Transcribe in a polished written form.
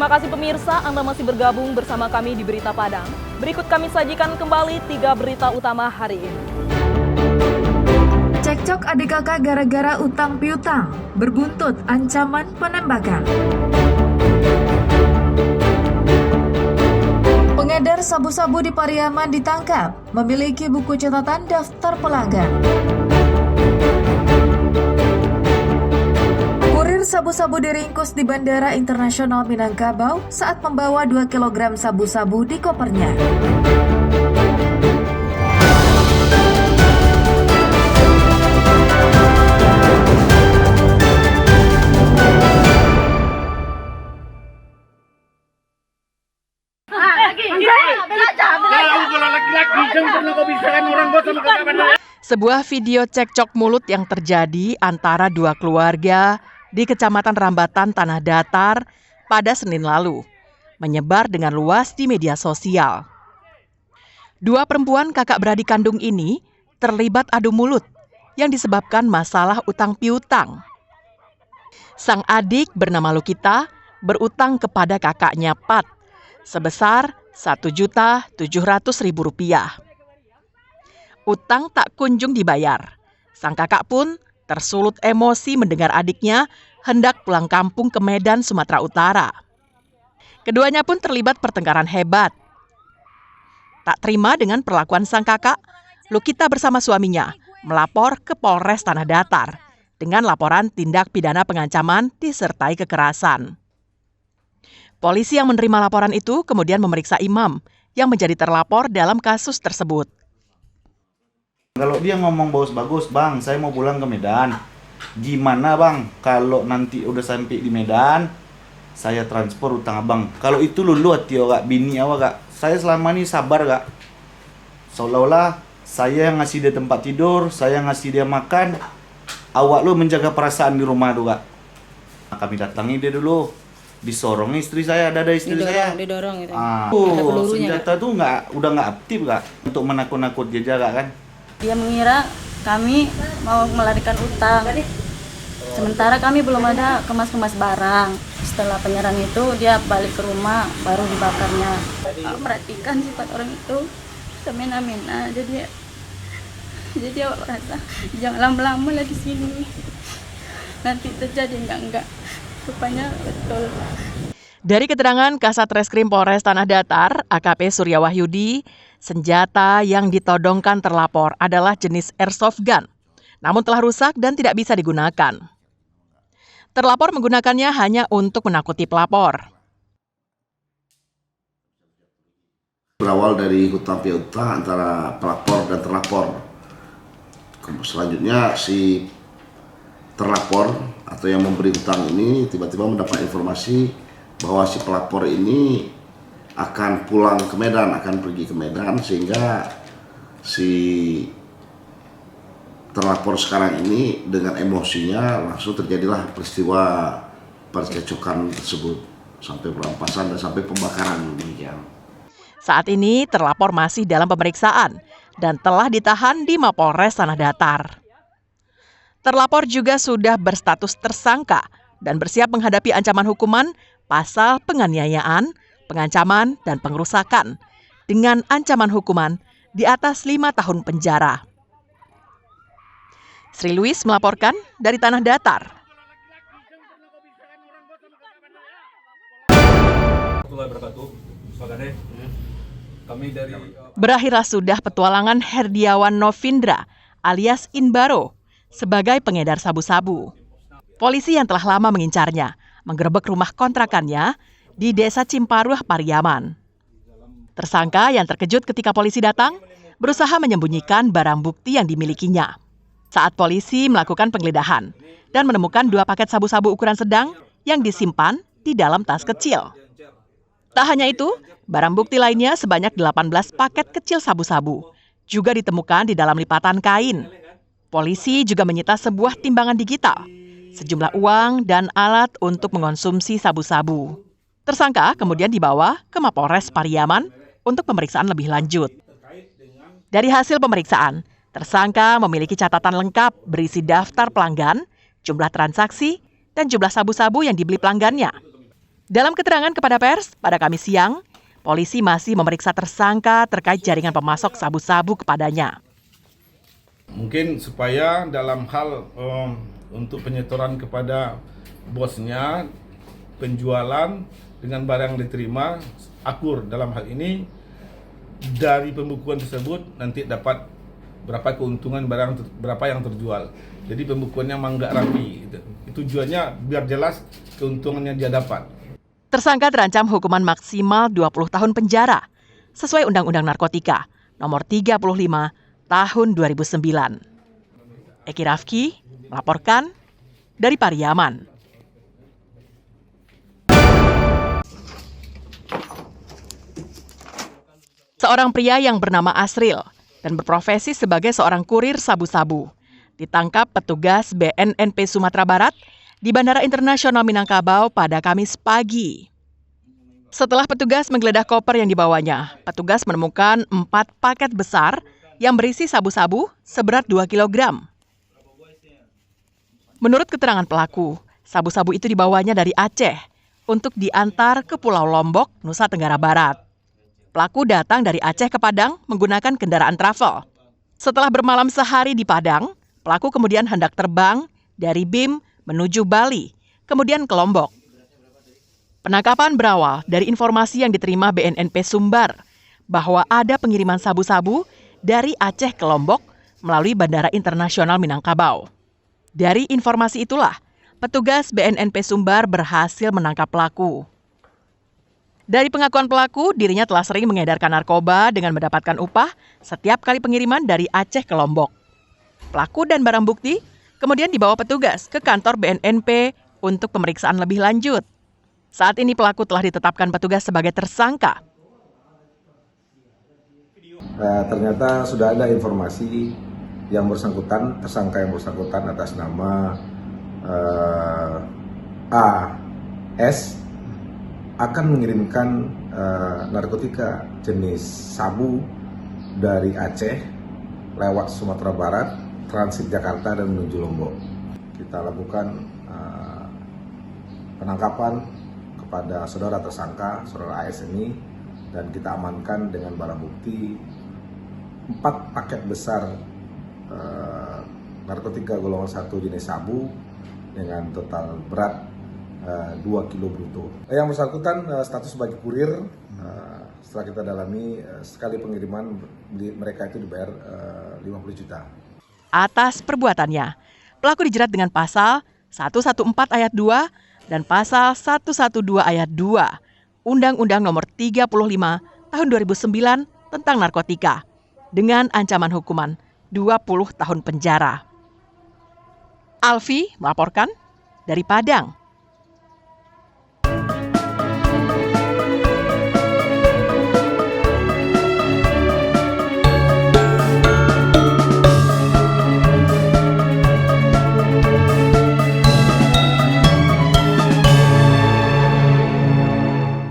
Terima kasih pemirsa, Anda masih bergabung bersama kami di Berita Padang. Berikut kami sajikan kembali 3 berita utama hari ini. Cekcok adik kakak gara-gara utang piutang, berbuntut ancaman penembakan. Pengedar sabu-sabu di Pariaman ditangkap, memiliki buku catatan daftar pelanggan. Kurir sabu-sabu diringkus di Bandara Internasional Minangkabau saat membawa 2 kg sabu-sabu di kopernya. Sebuah video cekcok mulut yang terjadi antara 2 keluarga di Kecamatan Rambatan, Tanah Datar pada Senin lalu menyebar dengan luas di media sosial. 2 perempuan kakak beradik kandung ini terlibat adu mulut yang disebabkan masalah utang piutang. Sang adik bernama Lukita berutang kepada kakaknya Pat sebesar Rp1.700.000. Utang tak kunjung dibayar. Sang kakak pun tersulut emosi mendengar adiknya hendak pulang kampung ke Medan, Sumatera Utara. Keduanya pun terlibat pertengkaran hebat. Tak terima dengan perlakuan sang kakak, Lukita bersama suaminya melapor ke Polres Tanah Datar dengan laporan tindak pidana pengancaman disertai kekerasan. Polisi yang menerima laporan itu kemudian memeriksa imam yang menjadi terlapor dalam kasus tersebut. Kalau dia ngomong bagus-bagus, bang, saya mau pulang ke Medan. Gimana bang, kalau nanti udah sampai di Medan, saya transfer utang abang. Kalau itu lulu hati awak, bini awak gak. Saya selama ini sabar gak. Seolah-olah saya yang ngasih dia tempat tidur, saya ngasih dia makan. Awak lu menjaga perasaan di rumah tuh gak. Nah, kami datangi dia dulu. Disorong istri saya, ada istri saya. Didorong gitu. Senjata tuh udah nggak aktif gak untuk menakut-nakut dia jaga kan. Dia mengira kami mau melarikan utang. Sementara kami belum ada kemas-kemas barang. Setelah penyerang itu dia balik ke rumah baru dibakarnya. Perhatikan sifat orang itu semena-mena. Jadi awak rasa jangan lama-lama lah di sini. Nanti terjadi enggak. Rupanya betul. Dari keterangan Kasat Reskrim Polres Tanah Datar, AKP Surya Wahyudi, senjata yang ditodongkan terlapor adalah jenis airsoft gun, namun telah rusak dan tidak bisa digunakan. Terlapor menggunakannya hanya untuk menakuti pelapor. Berawal dari hutang piutang antara pelapor dan terlapor. Selanjutnya si terlapor atau yang memberi hutang ini tiba-tiba mendapat informasi bahwa si pelapor ini akan pulang ke Medan, akan pergi ke Medan, sehingga si terlapor sekarang ini dengan emosinya langsung terjadilah peristiwa percecokan tersebut sampai perampasan dan sampai pembakaran demikian. Saat ini terlapor masih dalam pemeriksaan dan telah ditahan di Mapolres Tanah Datar. Terlapor juga sudah berstatus tersangka dan bersiap menghadapi ancaman hukuman pasal penganiayaan, pengancaman, dan pengerusakan dengan ancaman hukuman di atas 5 tahun penjara. Sri Luis melaporkan dari Tanah Datar. Berakhirlah sudah petualangan Herdiawan Novindra alias Inbaro sebagai pengedar sabu-sabu. Polisi yang telah lama mengincarnya menggerebek rumah kontrakannya di Desa Cimparuh, Pariaman. Tersangka yang terkejut ketika polisi datang berusaha menyembunyikan barang bukti yang dimilikinya. Saat polisi melakukan penggeledahan dan menemukan 2 paket sabu-sabu ukuran sedang yang disimpan di dalam tas kecil. Tak hanya itu, barang bukti lainnya sebanyak 18 paket kecil sabu-sabu juga ditemukan di dalam lipatan kain. Polisi juga menyita sebuah timbangan digital, sejumlah uang, dan alat untuk mengonsumsi sabu-sabu. Tersangka kemudian dibawa ke Mapolres Pariaman untuk pemeriksaan lebih lanjut. Dari hasil pemeriksaan, tersangka memiliki catatan lengkap berisi daftar pelanggan, jumlah transaksi, dan jumlah sabu-sabu yang dibeli pelanggannya. Dalam keterangan kepada pers pada Kamis siang, polisi masih memeriksa tersangka terkait jaringan pemasok sabu-sabu kepadanya. Mungkin supaya dalam hal untuk penyetoran kepada bosnya, penjualan dengan barang diterima akur dalam hal ini, dari pembukuan tersebut nanti dapat berapa keuntungan berapa yang terjual. Jadi pembukuannya nggak rapi. Tujuannya biar jelas keuntungannya dia dapat. Tersangka terancam hukuman maksimal 20 tahun penjara sesuai Undang-Undang Narkotika Nomor 35 Tahun 2009. Eki Rafki melaporkan dari Pariaman. Seorang pria yang bernama Asril dan berprofesi sebagai seorang kurir sabu-sabu ditangkap petugas BNNP Sumatera Barat di Bandara Internasional Minangkabau pada Kamis pagi. Setelah petugas menggeledah koper yang dibawanya, petugas menemukan 4 paket besar yang berisi sabu-sabu seberat 2 kg. Menurut keterangan pelaku, sabu-sabu itu dibawanya dari Aceh untuk diantar ke Pulau Lombok, Nusa Tenggara Barat. Pelaku datang dari Aceh ke Padang menggunakan kendaraan travel. Setelah bermalam sehari di Padang, pelaku kemudian hendak terbang dari BIM menuju Bali, kemudian ke Lombok. Penangkapan berawal dari informasi yang diterima BNNP Sumbar bahwa ada pengiriman sabu-sabu dari Aceh ke Lombok melalui Bandara Internasional Minangkabau. Dari informasi itulah, petugas BNNP Sumbar berhasil menangkap pelaku. Dari pengakuan pelaku, dirinya telah sering mengedarkan narkoba dengan mendapatkan upah setiap kali pengiriman dari Aceh ke Lombok. Pelaku dan barang bukti kemudian dibawa petugas ke kantor BNNP untuk pemeriksaan lebih lanjut. Saat ini pelaku telah ditetapkan petugas sebagai tersangka. Ternyata sudah ada informasi yang bersangkutan, tersangka yang bersangkutan atas nama AS akan mengirimkan narkotika jenis sabu dari Aceh lewat Sumatera Barat, transit Jakarta dan menuju Lombok. Kita lakukan penangkapan kepada saudara tersangka, saudara AS ini, dan kita amankan dengan barang bukti 4 paket besar narkotika golongan 1 jenis sabu dengan total berat 2 kilo bruto. Yang bersangkutan status sebagai kurir, setelah kita dalami, sekali pengiriman mereka itu dibayar 50 juta. Atas perbuatannya, pelaku dijerat dengan pasal 114 ayat 2 dan pasal 112 ayat 2 Undang-Undang Nomor 35 Tahun 2009 tentang narkotika dengan ancaman hukuman 20 tahun penjara. Alfi melaporkan dari Padang.